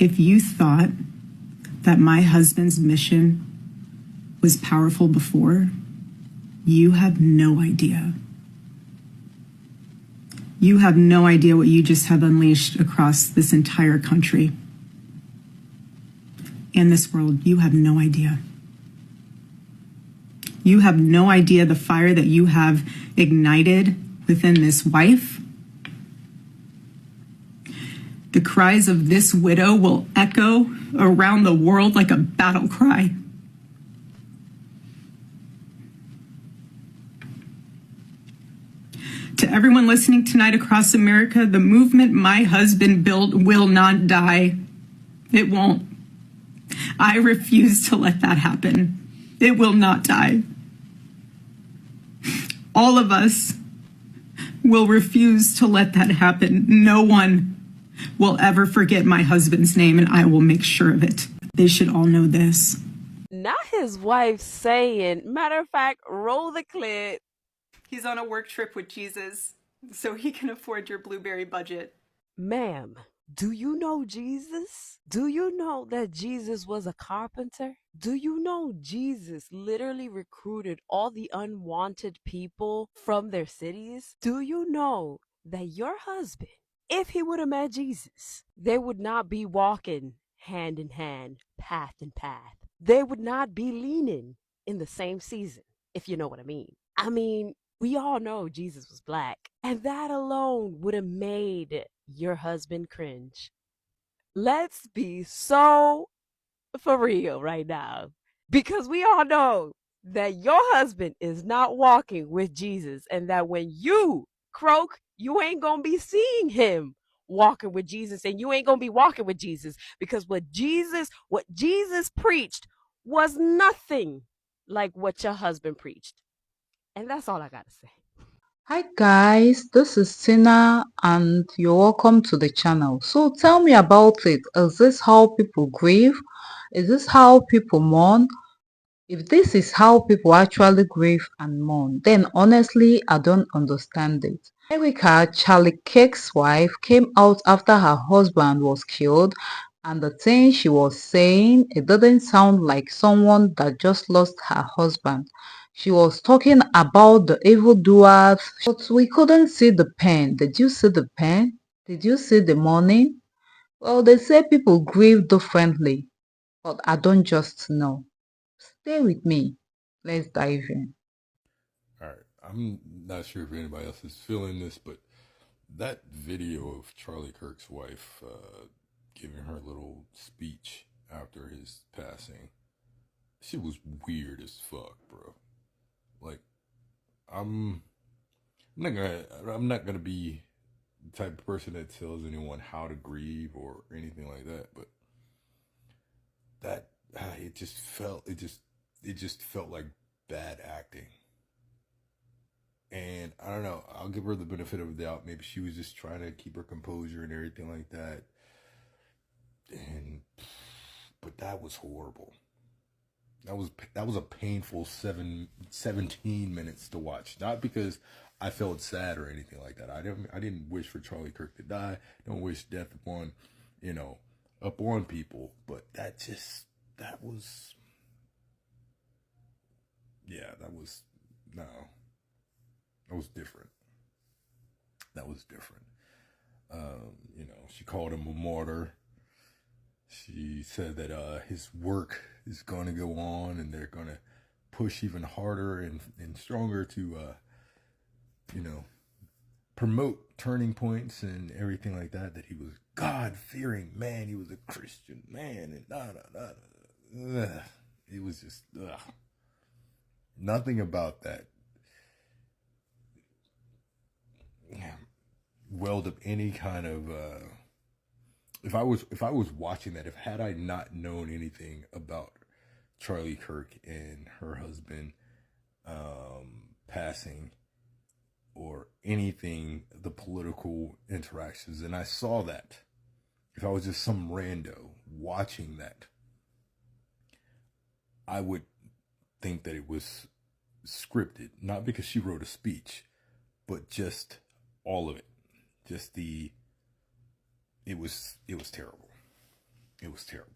If you thought that my husband's mission was powerful before, you have no idea. You have no idea what you just have unleashed across this entire country and this world. You have no idea. You have no idea the fire that you have ignited within this wife. The cries of this widow will echo around the world like a battle cry. To everyone listening tonight across America, the movement my husband built will not die. It won't. I refuse to let that happen. It will not die. All of us will refuse to let that happen. No one will ever forget my husband's name, and I will make sure of it. They should all know this. Not his wife saying, matter of fact, roll the clip. He's on a work trip with Jesus, so he can afford your blueberry budget. Ma'am, do you know Jesus? Do you know that Jesus was a carpenter? Do you know Jesus literally recruited all the unwanted people from their cities? Do you know that your husband, if he would have met Jesus, they would not be walking hand in hand, path in path. They would not be leaning in the same season, if you know what I mean. I mean, we all know Jesus was black, and that alone would have made your husband cringe. Let's be so for real right now, because we all know that your husband is not walking with Jesus, and that when you croak, you ain't gonna be seeing him walking with Jesus, and you ain't gonna be walking with Jesus, because what Jesus preached was nothing like what your husband preached. And that's all I gotta say. Hi guys, this is Tina and you're welcome to the channel. So tell me about it. Is this how people grieve? Is this how people mourn? If this is how people actually grieve and mourn, then honestly, I don't understand it. Erika, Charlie Kirk's wife, came out after her husband was killed, and the thing she was saying, it didn't sound like someone that just lost her husband. She was talking about the evildoers, but we couldn't see the pen. Did you see the pen? Did you see the mourning? Well, they say people grieve differently, but I don't just know. Stay with me. Let's dive in. All right, I'm not sure if anybody else is feeling this, but that video of Charlie Kirk's wife giving her little speech after his passing, she was weird as fuck, bro. Like, I'm not gonna be the type of person that tells anyone how to grieve or anything like that, but that it just felt like bad acting. And I don't know, I'll give her the benefit of the doubt. Maybe she was just trying to keep her composure and everything like that. But that was horrible. That was a painful 17 minutes to watch. Not because I felt sad or anything like that. I didn't wish for Charlie Kirk to die. Don't wish death upon people. But that was no. That was different. She called him a martyr. She said that his work is going to go on, and they're going to push even harder and stronger to, promote turning points and everything like that. That he was God-fearing man. He was a Christian man, and it was just nothing about that welled up any kind of if I was watching that, had I not known anything about Charlie Kirk and her husband passing or anything, the political interactions, and I saw that, if I was just some rando watching that, I would think that it was scripted, not because she wrote a speech, but just all of it. Just it was terrible. It was terrible.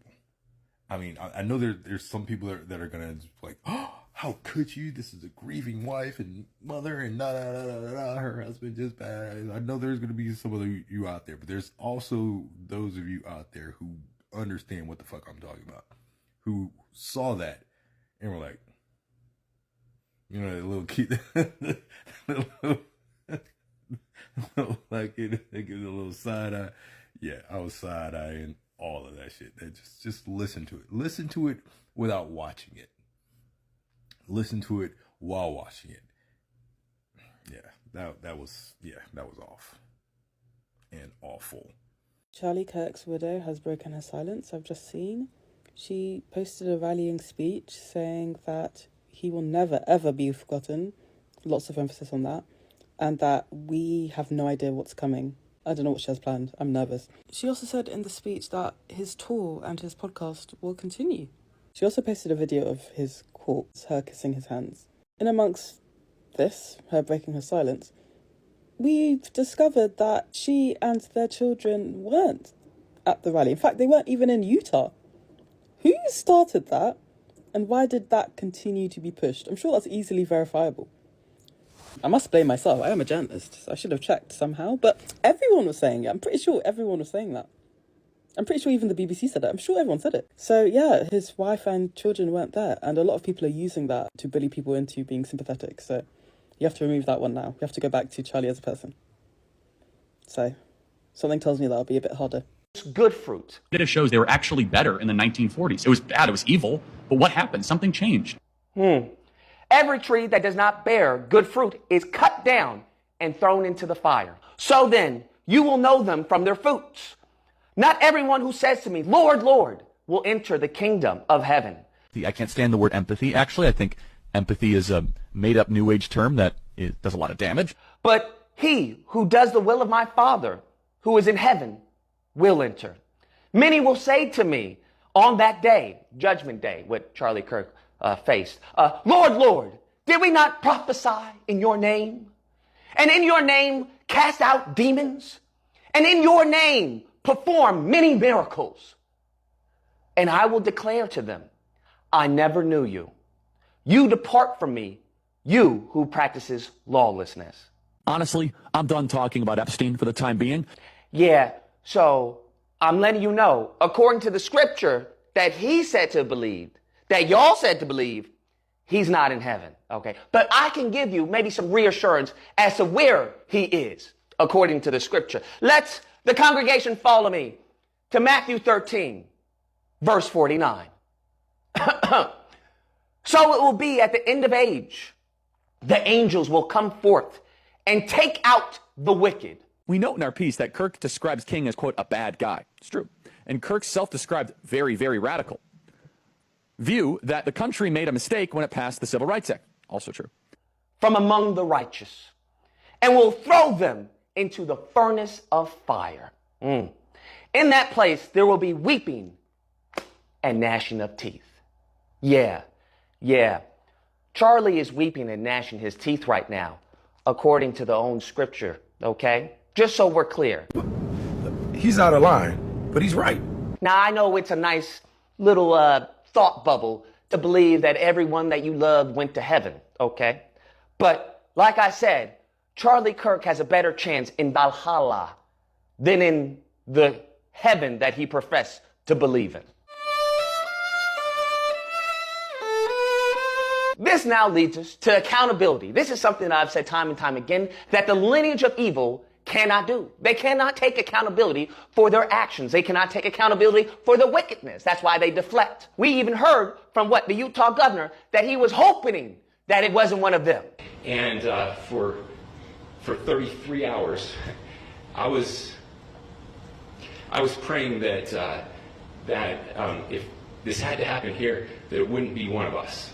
I mean, I know there's some people that are gonna like, oh, how could you? This is a grieving wife and mother and her husband just bad. I know there's gonna be some of you out there, but there's also those of you out there who understand what the fuck I'm talking about, who saw that and were like, you know, that little kid, like it gives a little side eye. Yeah, I was side eyeing all of that shit. Just listen to it. Listen to it without watching it. Listen to it while watching it. Yeah, that was off and awful. Charlie Kirk's widow has broken her silence, I've just seen. She posted a rallying speech saying that he will never, ever be forgotten. Lots of emphasis on that. And that we have no idea what's coming. I don't know what she has planned. I'm nervous. She also said in the speech that his tour and his podcast will continue. She also posted a video of his corpse, her kissing his hands. In amongst this, her breaking her silence, we've discovered that she and their children weren't at the rally. In fact, they weren't even in Utah. Who started that? And why did that continue to be pushed? I'm sure that's easily verifiable. I must blame myself. I am a journalist. So I should have checked somehow. But everyone was saying it. I'm pretty sure everyone was saying that. I'm pretty sure even the BBC said it. I'm sure everyone said it. So yeah, his wife and children weren't there. And a lot of people are using that to bully people into being sympathetic. So you have to remove that one now. You have to go back to Charlie as a person. So something tells me that'll be a bit harder. Good fruit. Data shows they were actually better in the 1940s. It was bad. It was evil. But what happened? Something changed. Every tree that does not bear good fruit is cut down and thrown into the fire. So then you will know them from their fruits. Not everyone who says to me, Lord, Lord, will enter the kingdom of heaven. I can't stand the word empathy. Actually, I think empathy is a made-up New Age term that does a lot of damage. But he who does the will of my Father who is in heaven will enter. Many will say to me on that day, Judgment Day, what Charlie Kirk faced, Lord, Lord, did we not prophesy in your name? And in your name cast out demons? And in your name perform many miracles? And I will declare to them, I never knew you. You depart from me, you who practices lawlessness. Honestly, I'm done talking about Epstein for the time being. Yeah, so I'm letting you know, according to the scripture that he said to believe, that y'all said to believe, he's not in heaven, okay? But I can give you maybe some reassurance as to where he is, according to the scripture. Let the congregation follow me to Matthew 13, verse 49. So it will be at the end of age, the angels will come forth and take out the wicked. We note in our piece that Kirk describes King as, quote, a bad guy. It's true. And Kirk's self-described very, very radical view that the country made a mistake when it passed the Civil Rights Act. Also true. From among the righteous, and will throw them into the furnace of fire. In that place, there will be weeping and gnashing of teeth. Yeah. Charlie is weeping and gnashing his teeth right now, according to the own scripture, okay? Just so we're clear. He's out of line, but he's right. Now, I know it's a nice little thought bubble to believe that everyone that you loved went to heaven, okay? But like I said, Charlie Kirk has a better chance in Valhalla than in the heaven that he professed to believe in. This now leads us to accountability. This is something that I've said time and time again, that the lineage of evil cannot do. They cannot take accountability for their actions. They cannot take accountability for the wickedness. That's why they deflect. We even heard from the Utah governor that he was hoping that it wasn't one of them. And for 33 hours, I was praying that if this had to happen here, that it wouldn't be one of us.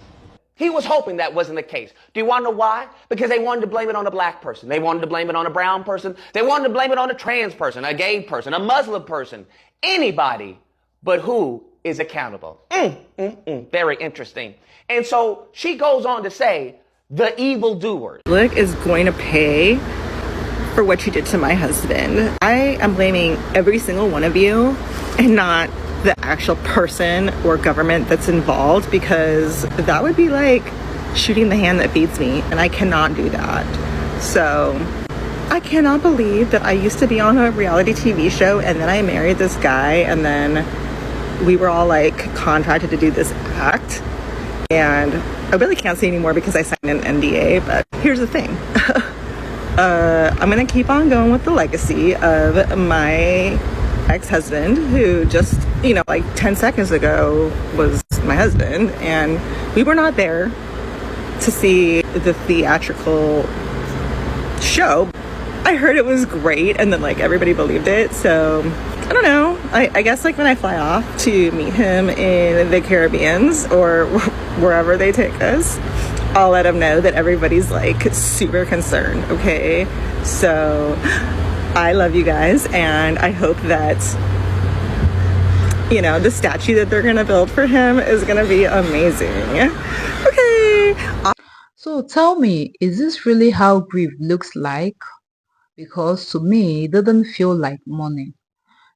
He was hoping that wasn't the case. Do you want to know why? Because they wanted to blame it on a black person. They wanted to blame it on a brown person. They wanted to blame it on a trans person, a gay person, a Muslim person, anybody, but who is accountable. Very interesting. And so she goes on to say, the evildoers. Public is going to pay for what you did to my husband. I am blaming every single one of you and not the actual person or government that's involved, because that would be like shooting the hand that feeds me, and I cannot do that. So I cannot believe that I used to be on a reality TV show and then I married this guy, and then we were all like contracted to do this act, and I really can't say anymore because I signed an NDA. But here's the thing. I'm gonna keep on going with the legacy of my ex-husband, who just, you know, like 10 seconds ago was my husband, and we were not there to see the theatrical show. I heard it was great, and then like everybody believed it. So I don't know. I guess like when I fly off to meet him in the Caribbeans or wherever they take us, I'll let him know that everybody's like super concerned. Okay, so I love you guys, and I hope that, you know, the statue that they're gonna build for him is gonna be amazing. Okay. So tell me, is this really how grief looks like? Because to me, it didn't feel like mourning.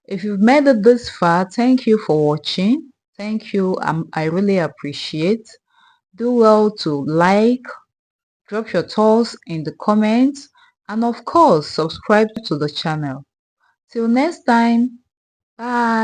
If you've made it this far, thank you for watching. Thank you. I really appreciate. Do well to like, drop your thoughts in the comments, and of course, subscribe to the channel. Till next time, bye.